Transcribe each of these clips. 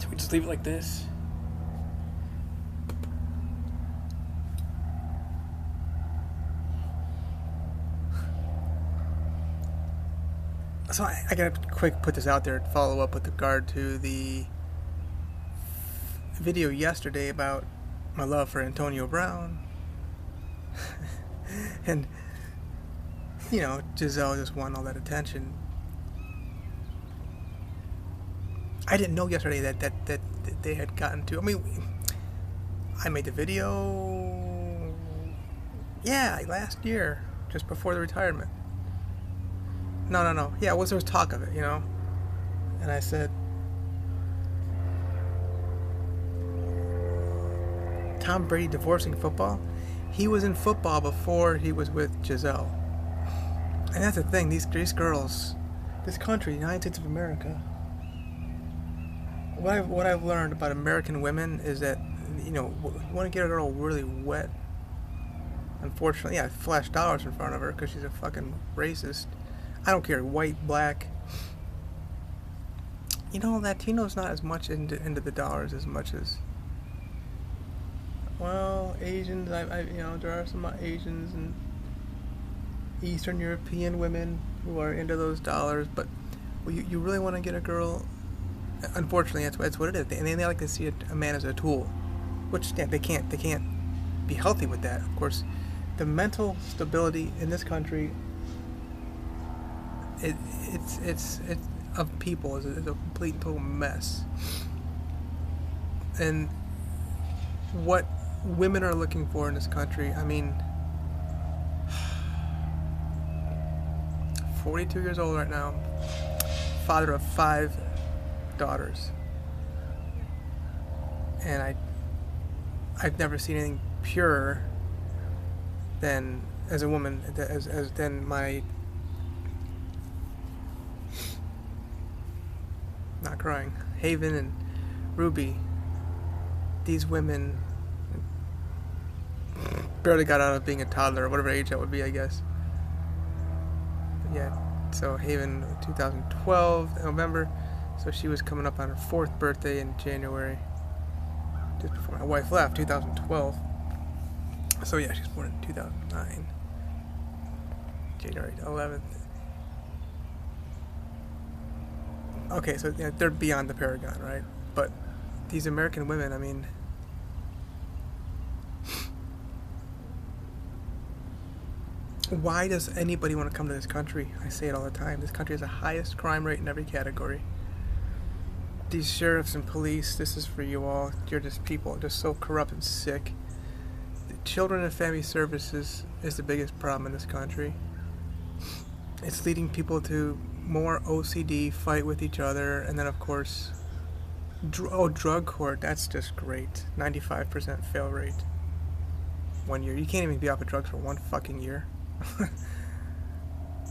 Do we just leave it like this? So I gotta quick put this out there to follow up with regard to the video yesterday about my love for Antonio Brown. And, you know, Giselle just won all that attention. I didn't know yesterday that they had gotten to. I mean, I made the video, yeah, last year, just before the retirement. No. Yeah, there was talk of it, you know. And I said, Tom Brady divorcing football? He was in football before he was with Giselle. And that's the thing, these girls, this country, the United States of America, what I've learned about American women is that, you know, you want to get a girl really wet. Unfortunately, yeah, flash dollars in front of her because she's a fucking racist. I don't care, white, black. You know, Latino's not as much into the dollars as much as, well, Asians. You know, there are some Asians and Eastern European women who are into those dollars, but you really want to get a girl. Unfortunately, that's what it is. And they like to see a man as a tool, which yeah, they can't be healthy with that. Of course, the mental stability in this country, it's of people is a complete and total mess. And what women are looking for in this country, I mean, 42 years old right now, father of 5 daughters, and I've never seen anything purer than as a woman as than my, not crying, Haven and Ruby. These women barely got out of being a toddler, or whatever age that would be, I guess. But yeah, so Haven 2012 November. So she was coming up on her 4th birthday in January, just before my wife left, 2012. So yeah, she was born in 2009, January 11th. Okay, so yeah, they're beyond the paragon, right? But these American women, I mean, why does anybody want to come to this country? I say it all the time. This country has the highest crime rate in every category. These sheriffs and police, this is for you all. You're just people, just so corrupt and sick. The Children and Family Services is the biggest problem in this country. It's leading people to more OCD, fight with each other, and then of course, drug court, that's just great. 95% fail rate. 1 year. You can't even be off of drugs for 1 fucking year.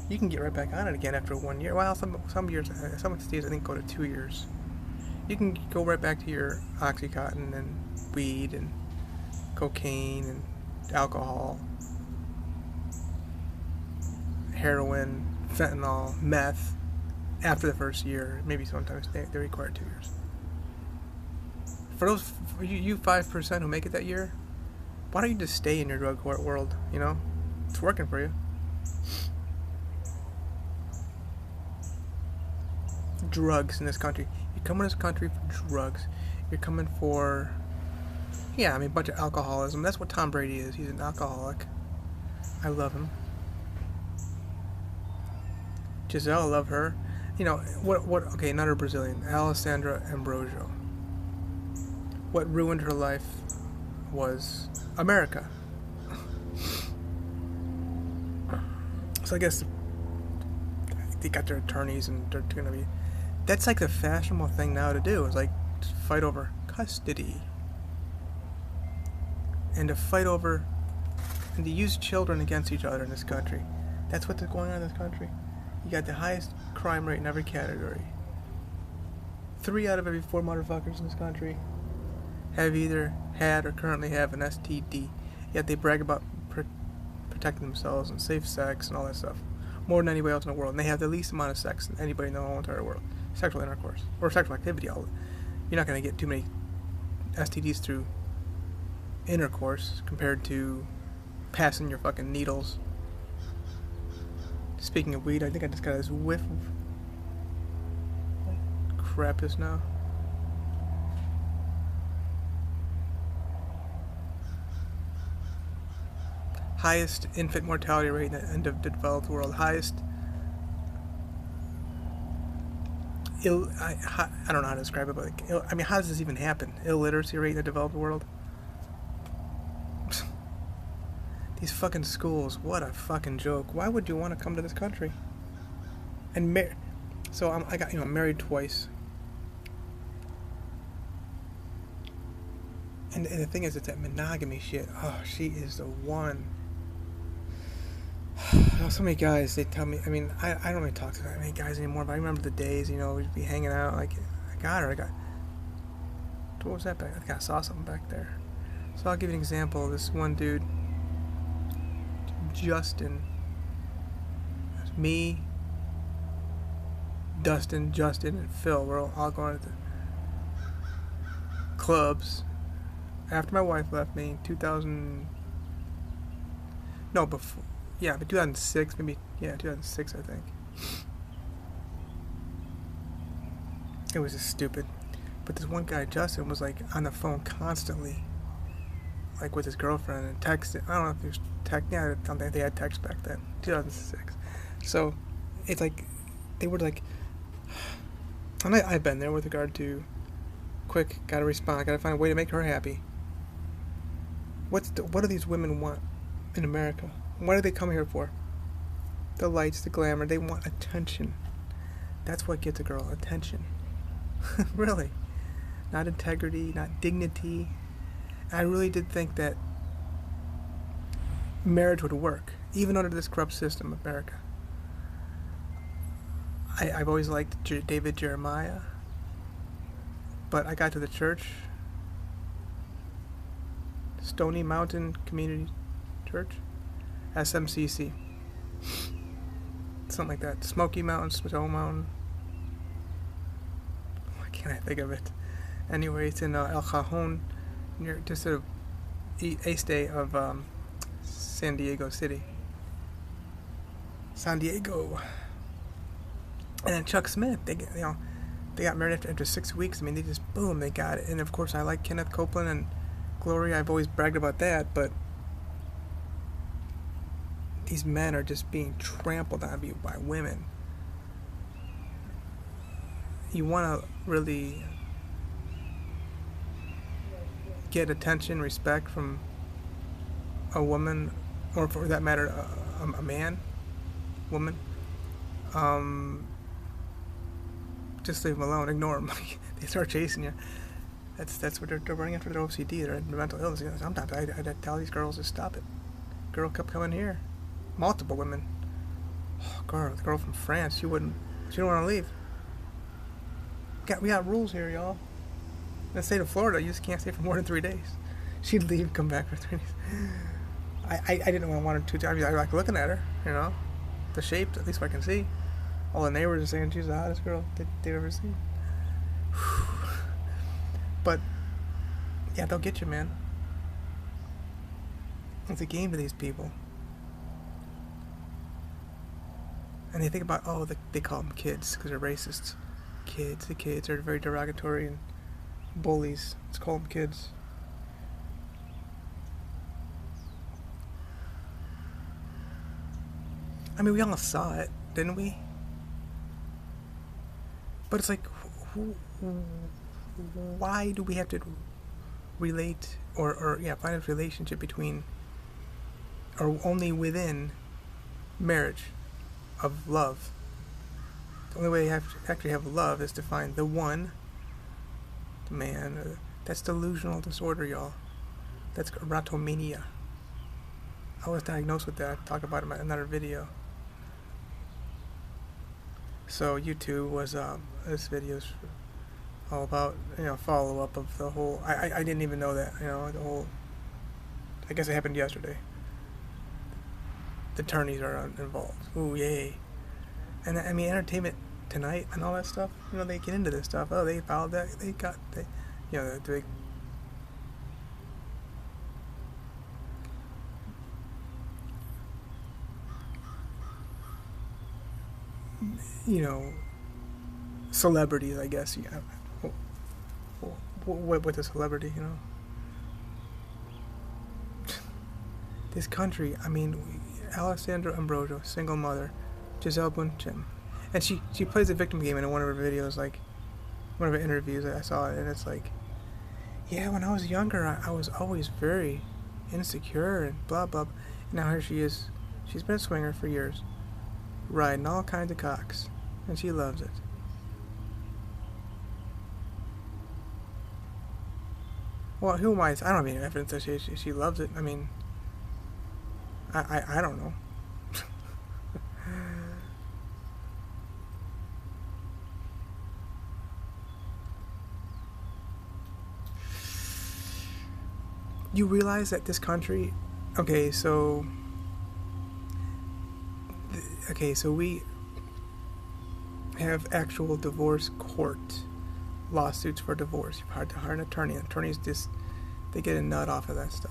You can get right back on it again after 1 year. Well, some years, some states I think go to 2 years. You can go right back to your Oxycontin and weed and cocaine and alcohol, heroin, fentanyl, meth after the first year. Maybe sometimes they require 2 years. For you 5% who make it that year, why don't you just stay in your drug court world? You know, it's working for you. Drugs in this country. You come in this country for drugs. You're coming for, yeah, I mean, a bunch of alcoholism. That's what Tom Brady is. He's an alcoholic. I love him. Giselle, I love her. You know, okay, another Brazilian, Alessandra Ambrosio. What ruined her life was America. So I guess they got their attorneys and they're going to be... That's like the fashionable thing now to do, is like to fight over custody. And to fight over... and to use children against each other in this country. That's what's going on in this country. You got the highest crime rate in every category. 3 out of every 4 motherfuckers in this country have either had or currently have an STD. Yet they brag about protecting themselves and safe sex and all that stuff. More than anybody else in the world. And they have the least amount of sex than anybody in the whole entire world. Sexual intercourse. Or sexual activity. You you're not going to get too many STDs through intercourse compared to passing your fucking needles. Speaking of weed, I think I just got this whiff of crap just now. Highest infant mortality rate in the developed world. Highest I don't know how to describe it, but I mean, how does this even happen? Illiteracy rate in the developed world. These fucking schools, what a fucking joke. Why would you want to come to this country? And so I got married twice. And the thing is, it's that monogamy shit. Oh, she is the one. So many guys, they tell me, I mean, I don't really talk to that many guys anymore, but I remember the days, we'd be hanging out, like, what was that back? I think I saw something back there. So I'll give you an example. This one dude, Justin, me, Dustin, Justin, and Phil, we're all going to the clubs after my wife left me in 2000, no, before, yeah, but 2006, maybe, yeah, 2006, I think. It was just stupid. But this one guy, Justin, was like on the phone constantly, like with his girlfriend, and texting. I don't know if he was text. Yeah, I don't think they had text back then, 2006. So it's like they were like, and I've been there with regard to quick, gotta respond, gotta find a way to make her happy. What do these women want in America? What do they come here for? The lights, the glamour. They want attention. That's what gets a girl, attention. Really. Not integrity, not dignity. I really did think that marriage would work, even under this corrupt system of America. I've always liked David Jeremiah, but I got to the church, Stony Mountain Community Church, SMCC, something like that. Smoky Mountain, Stone Mountain. Why can't I think of it? Anyway, it's in El Cajon, near just sort of east day of San Diego City. San Diego. And then Chuck Smith, they got married after 6 weeks. I mean, they just boom, they got it. And of course, I like Kenneth Copeland and Gloria. I've always bragged about that, but these men are just being trampled on by women. You want to really get attention, respect from a woman, or for that matter, a man, woman. Just leave them alone. Ignore them. They start chasing you. That's what they're running after. Their OCD. Their mental illness. Sometimes I tell these girls to stop it. Girl kept coming here. Multiple women. Oh, the girl from France. She didn't want to leave. We got rules here, y'all. In the state of Florida, you just can't stay for more than 3 days. She'd leave, come back for 3 days. I didn't want her to. I like looking at her. The shape, at least I can see. All the neighbors are saying she's the hottest girl they've ever seen. But yeah, they'll get you, man. It's a game to these people. And they think about, they call them kids because they're racists. The kids are very derogatory and bullies. Let's call them kids. I mean, we all saw it, didn't we? But it's like, why do we have to relate or find a relationship between, or only within marriage of love? The only way you have to actually have love is to find the one, the man. That's delusional disorder, y'all. That's erotomania. I was diagnosed with that. I'll talk about it in another video. So YouTube was this video's all about follow up of the whole. I didn't even know that the whole. I guess it happened yesterday. The attorneys are involved. Ooh, yay! And I mean, entertainment tonight and all that stuff. You know, they get into this stuff. Oh, they filed that. You know, the big. You know, celebrities, I guess. Yeah. With a celebrity, you know. This country, I mean, Alessandra Ambrosio, single mother, Giselle Bundchen, and she plays the victim game in one of her videos, like one of her interviews. I saw it, and it's like, yeah, when I was younger, I was always very insecure and blah blah. Now here she is. She's been a swinger for years, riding all kinds of cocks, and she loves it. Well, who am I? I don't have any evidence that she loves it. I mean, I don't know. You realize that this country, okay, so we have actual divorce court lawsuits for divorce. You've had to hire an attorney. Attorneys just, they get a nut off of that stuff.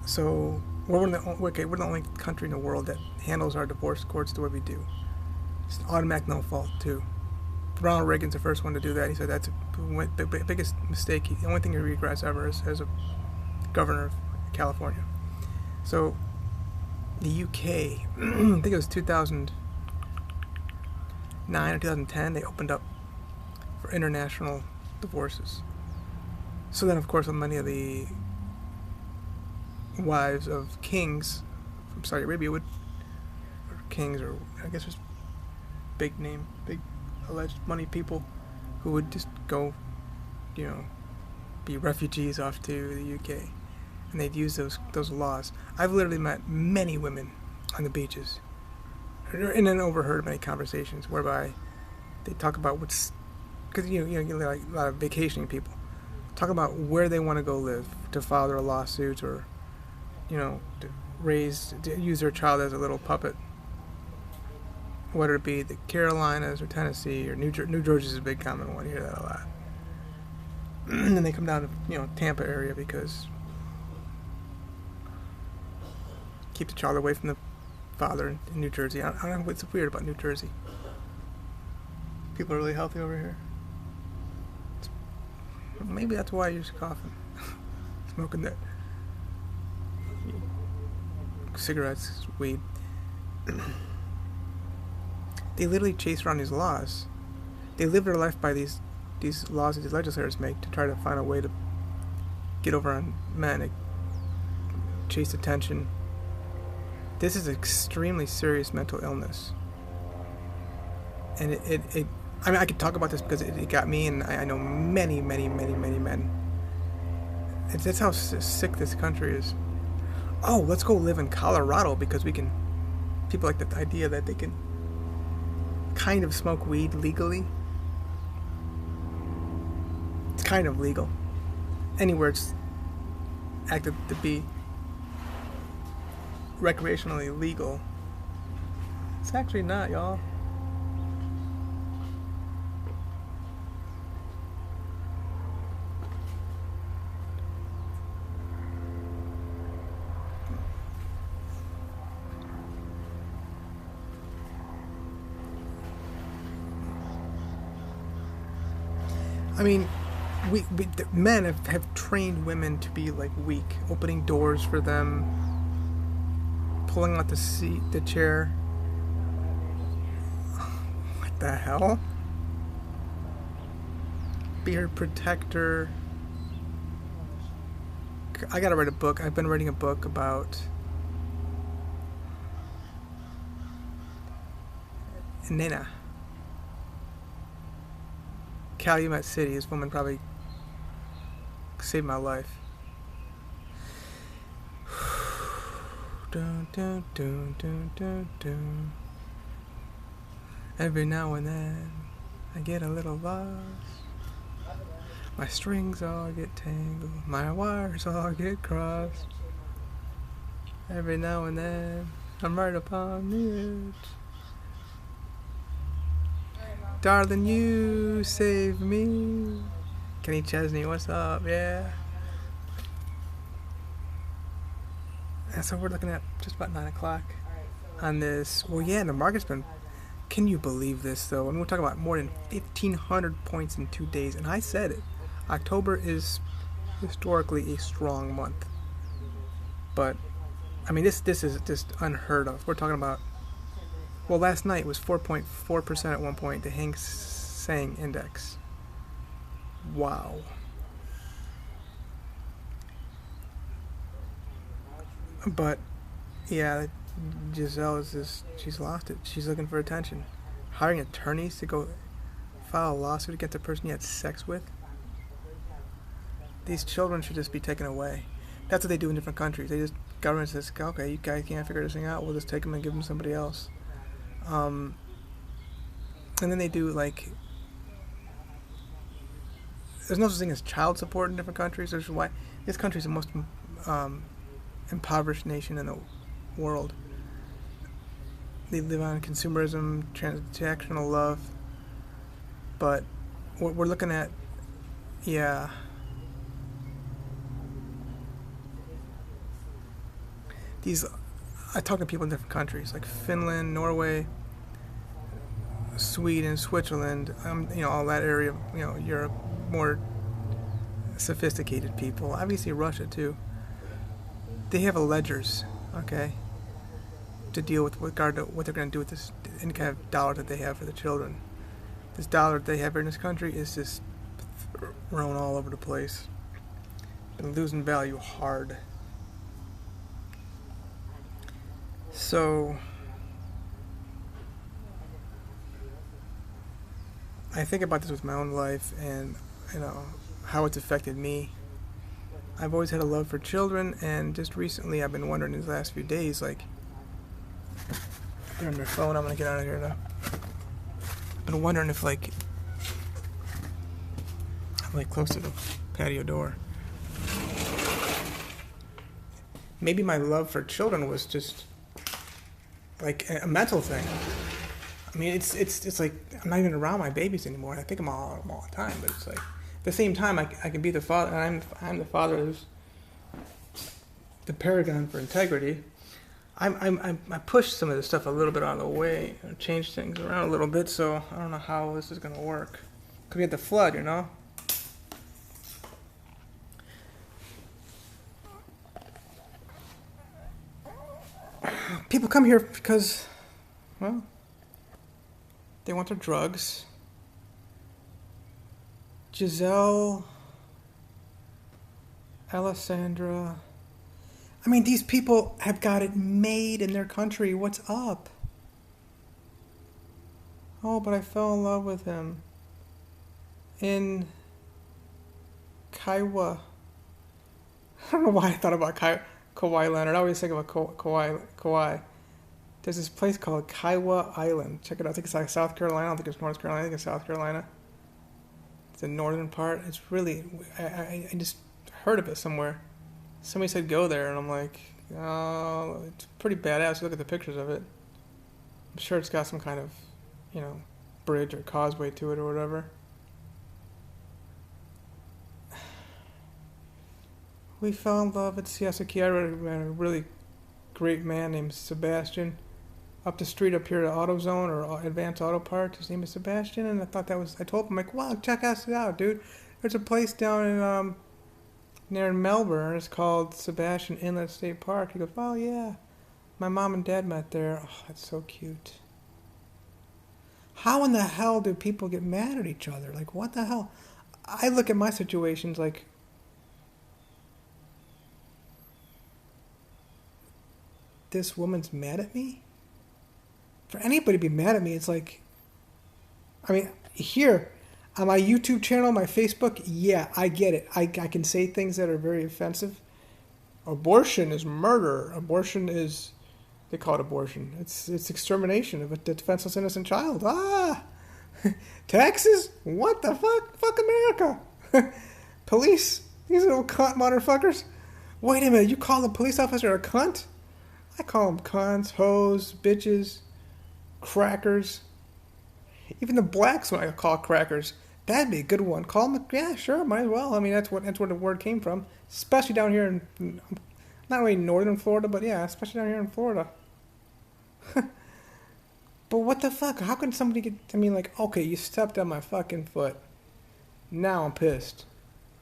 So we're the only country in the world that handles our divorce courts the way we do. It's an automatic no fault too. Ronald Reagan's the first one to do that. He said that's the biggest mistake. The only thing he regrets ever is as a governor of California. So the UK, I think it was 2009 or 2010, they opened up for international divorces. So then, of course, many of the wives of kings from Saudi Arabia or kings, or I guess just big alleged money people who would just go, you know, be refugees off to the UK, and they'd use those laws. I've literally met many women on the beaches, and then overheard many conversations whereby they talk about because you know like a lot of vacationing people talk about where they want to go live to file their lawsuits, or you know, to use their child as a little puppet. Whether it be the Carolinas or Tennessee or New Jersey's a big common one. You hear that a lot. And then they come down to, you know, Tampa area because keep the child away from the father in New Jersey. I don't know what's weird about New Jersey. People are really healthy over here. Maybe that's why you're coughing. Smoking that cigarettes, weed. They literally chase around these laws. They live their life by these laws that these legislators make to try to find a way to get over on men, and chase attention. This is extremely serious mental illness. And it I mean, I could talk about this because it got me, and I know many men. That's how sick this country is. Oh, let's go live in Colorado because people like the idea that they can kind of smoke weed legally. It's kind of legal. Anywhere it's acted to be recreationally legal. It's actually not, y'all. I mean, the men have trained women to be like weak, opening doors for them, pulling out the chair. What the hell? Be her protector. I gotta write a book. I've been writing a book about Nina. Calumet City. This woman probably saved my life. Dun, dun, dun, dun, dun, dun. Every now and then I get a little lost. My strings all get tangled, my wires all get crossed. Every now and then, I'm right upon the edge. Darling, you save me. Kenny Chesney, what's up? Yeah. And so we're looking at just about 9 o'clock on this. Well, yeah, the market's been. Can you believe this, though? I mean, we're talking about more than 1,500 points in 2 days. And I said it. October is historically a strong month. But, I mean, this is just unheard of. We're talking about. Well, last night was 4.4% at one point, the Hang Seng Index. Wow. But, yeah, Giselle is just, she's lost it. She's looking for attention. Hiring attorneys to go file a lawsuit against the person you had sex with. These children should just be taken away. That's what they do in different countries. They just, government says, okay, you guys can't figure this thing out. We'll just take them and give them to somebody else. And then they do, like, there's no such thing as child support in different countries. There's why this country is the most impoverished nation in the world. They live on consumerism, transactional love. But what we're looking at, yeah. I talk to people in different countries, like Finland, Norway, Sweden, Switzerland, all that area, Europe, more sophisticated people. Obviously Russia too. They have ledgers, okay, to deal with regard to what they're going to do with this any kind of dollar that they have for the children. This dollar that they have here in this country is just thrown all over the place. Been losing value hard. So I think about this with my own life and, how it's affected me. I've always had a love for children, and just recently I've been wondering these last few days, like, they're on their phone, I'm going to get out of here now. I've been wondering if, I'm close to the patio door. Maybe my love for children was just like a mental thing. I mean, it's like I'm not even around my babies anymore. I think I'm all the time, but it's like at the same time I can be the father, and I'm the father who's the paragon for integrity. I pushed some of this stuff a little bit out of the way and changed things around a little bit, so I don't know how this is gonna work. Could get the flood, People come here because, well, they want their drugs. Giselle, Alessandra. I mean, these people have got it made in their country. What's up? Oh, but I fell in love with him. In Kaiwa. I don't know why I thought about Kauai Leonard. I always think about Kauai. There's this place called Kaiwa Island. Check it out. I think it's like South Carolina. I don't think it's North Carolina. I think it's South Carolina. It's the northern part. It's really... I just heard of it somewhere. Somebody said go there, and I'm like, oh, it's pretty badass. Look at the pictures of it. I'm sure it's got some kind of, bridge or causeway to it or whatever. We fell in love at Siasaki. I met a really great man named Sebastian up the street up here at AutoZone or Advanced Auto Parts. His name is Sebastian, and I told him, wow, check us out, dude. There's a place down in near Melbourne. It's called Sebastian Inlet State Park. He goes, oh yeah, my mom and dad met there. Oh, that's so cute. How in the hell do people get mad at each other? Like, what the hell? I look at my situations like, this woman's mad at me? For anybody to be mad at me, it's like, here on my YouTube channel, my Facebook, yeah, I get it. I can say things that are very offensive. Abortion is murder. Abortion is, they call it abortion. It's extermination of a defenseless innocent child. Taxes? What the fuck? Fuck America. Police? These little cunt motherfuckers. Wait a minute, you call the police officer a cunt? I call them cons, hoes, bitches, crackers. Even the blacks, when I call crackers, that'd be a good one. Call them, yeah, sure, might as well. I mean, that's where the word came from, especially down here in not really northern Florida, but yeah, especially down here in Florida. But what the fuck? How can somebody get? I mean, like, okay, you stepped on my fucking foot. Now I'm pissed.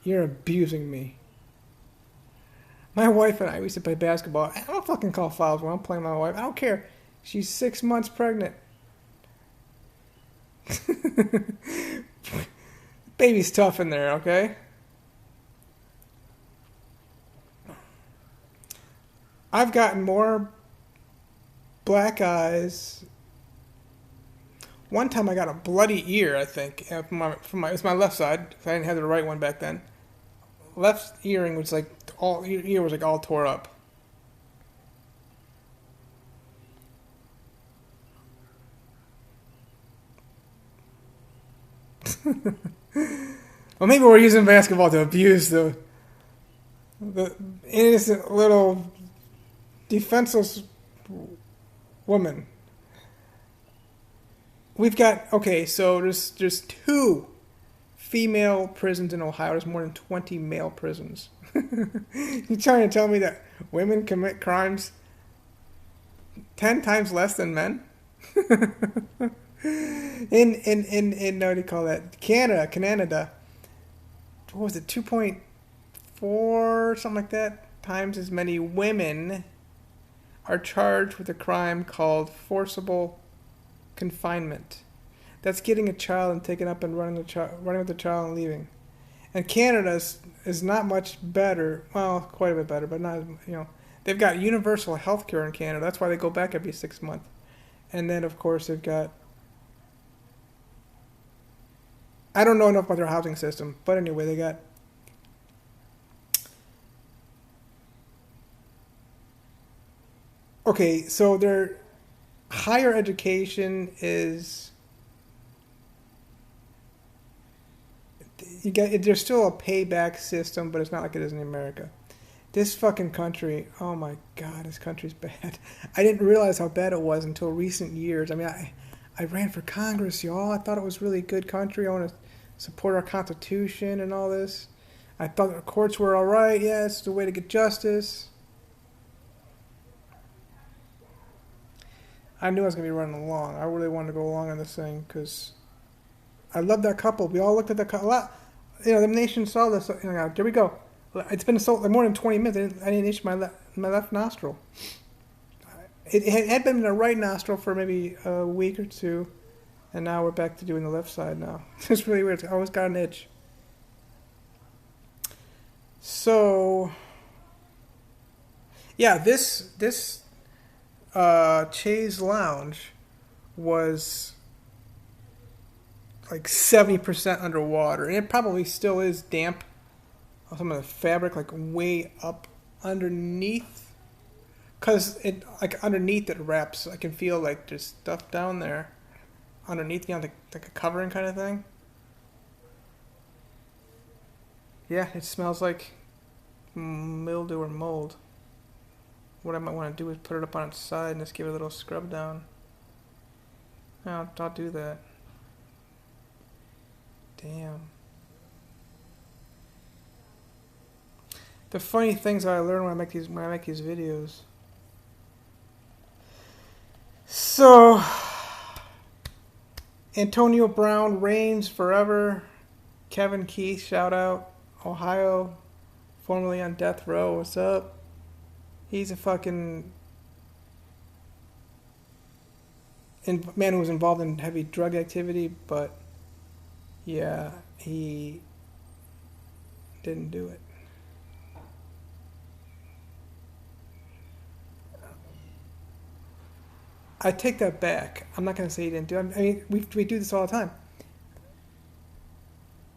You're abusing me. My wife and I used to play basketball. I don't fucking call fouls when I'm playing my wife. I don't care. She's 6 months pregnant. Baby's tough in there, okay? I've gotten more black eyes. One time I got a bloody ear, I think, it's my left side. I didn't have the right one back then. Left earring was like ear was like all tore up. Well, maybe we're using basketball to abuse the innocent little defenseless woman. We've got, okay, so there's 2 female prisons in Ohio. There's more than 20 male prisons. You trying to tell me that women commit crimes 10 times less than men? in what do you call that? Canada. What was it? 2.4 something like that times as many women are charged with a crime called forcible confinement. That's getting a child and taking up and running with the child and leaving. And Canada is not much better. Well, quite a bit better, but not, they've got universal health care in Canada. That's why they go back every 6 months. And then, of course, they've got, I don't know enough about their housing system, but anyway, they got, okay, so their higher education is, there's still a payback system, but it's not like it is in America. This fucking country, oh my god, this country's bad. I didn't realize how bad it was until recent years. I mean, I ran for Congress, y'all. I thought it was really a good country. I want to support our Constitution and all this. I thought the courts were all right. Yeah, it's the way to get justice. I knew I was going to be running along. I really wanted to go along on this thing because I love that couple. We all looked at that couple. The nation saw this. There we go. It's been more than 20 minutes. I didn't itch my left nostril. It had been in the right nostril for maybe a week or two, and now we're back to doing the left side now. It's really weird. I always got an itch. So, yeah, this Chaise Lounge was like 70% underwater, and it probably still is damp. Some of the fabric like way up underneath, cause it like underneath it wraps. I can feel like there's stuff down there underneath, like a covering kind of thing. Yeah, it smells like mildew or mold. What I might want to do is put it up on its side and just give it a little scrub down. I'll do that. Damn. The funny things that I learn when I make these videos. So, Antonio Brown reigns forever. Kevin Keith, shout out. Ohio, formerly on death row. What's up? He's a fucking man who was involved in heavy drug activity, but yeah, he didn't do it. I take that back. I'm not going to say he didn't do it. I mean, we do this all the time.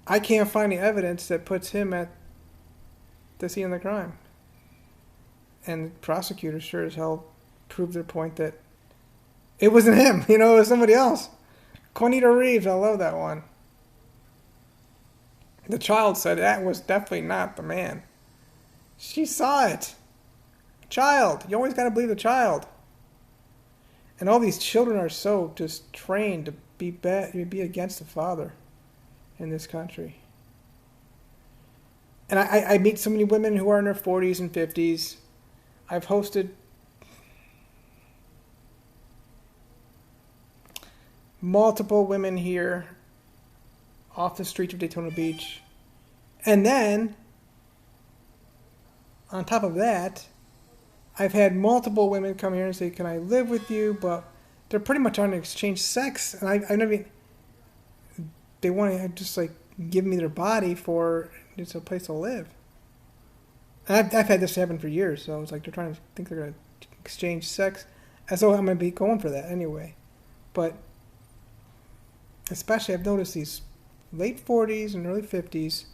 I can't find any evidence that puts him at the scene of the crime. And prosecutors sure as hell proved their point that it wasn't him. It was somebody else. Juanita Reeves, I love that one. The child said that was definitely not the man. She saw it. Child. You always got to believe the child. And all these children are so just trained to be bad, be against the father in this country. And I meet so many women who are in their 40s and 50s. I've hosted multiple women here off the streets of Daytona Beach. And then, on top of that, I've had multiple women come here and say, can I live with you? But they're pretty much on to exchange sex. And I never even, they want to just like give me their body for just a place to live. And I've had this happen for years. So it's like they're trying to think they're going to exchange sex. And so I'm going to be going for that anyway. But especially I've noticed these late 40s and early 50s.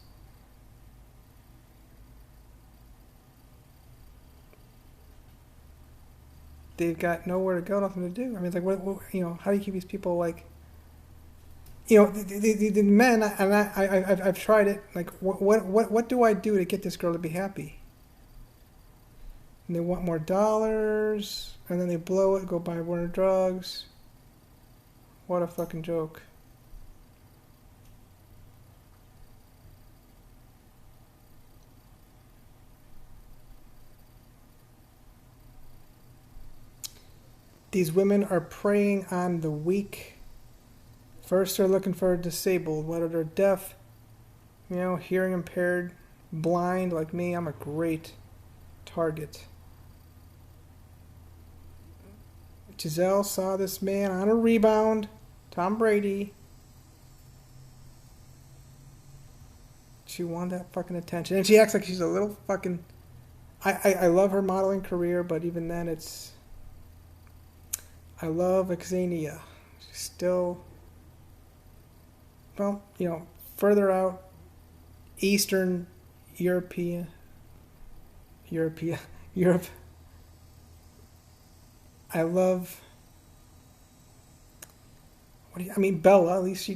They've got nowhere to go, nothing to do. I mean, it's like, what how do you keep these people like, the men, and I've tried it. Like, what do I do to get this girl to be happy? And they want more dollars, and then they blow it, go buy more drugs. What a fucking joke. These women are preying on the weak. First, they're looking for a disabled, whether they're deaf, hearing impaired, blind like me. I'm a great target. Giselle saw this man on a rebound, Tom Brady. She wanted that fucking attention. And she acts like she's a little fucking... I love her modeling career, but even then it's... I love Xenia. She's still... Well, further out, Eastern Europe. I love... Bella, at least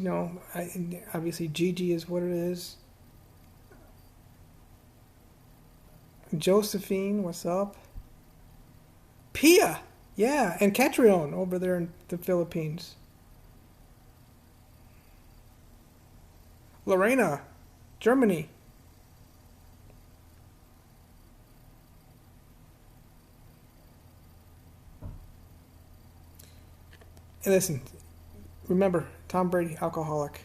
obviously Gigi is what it is. Josephine, what's up? Pia, yeah, and Catrione over there in the Philippines. Lorena, Germany. And listen, remember, Tom Brady, alcoholic.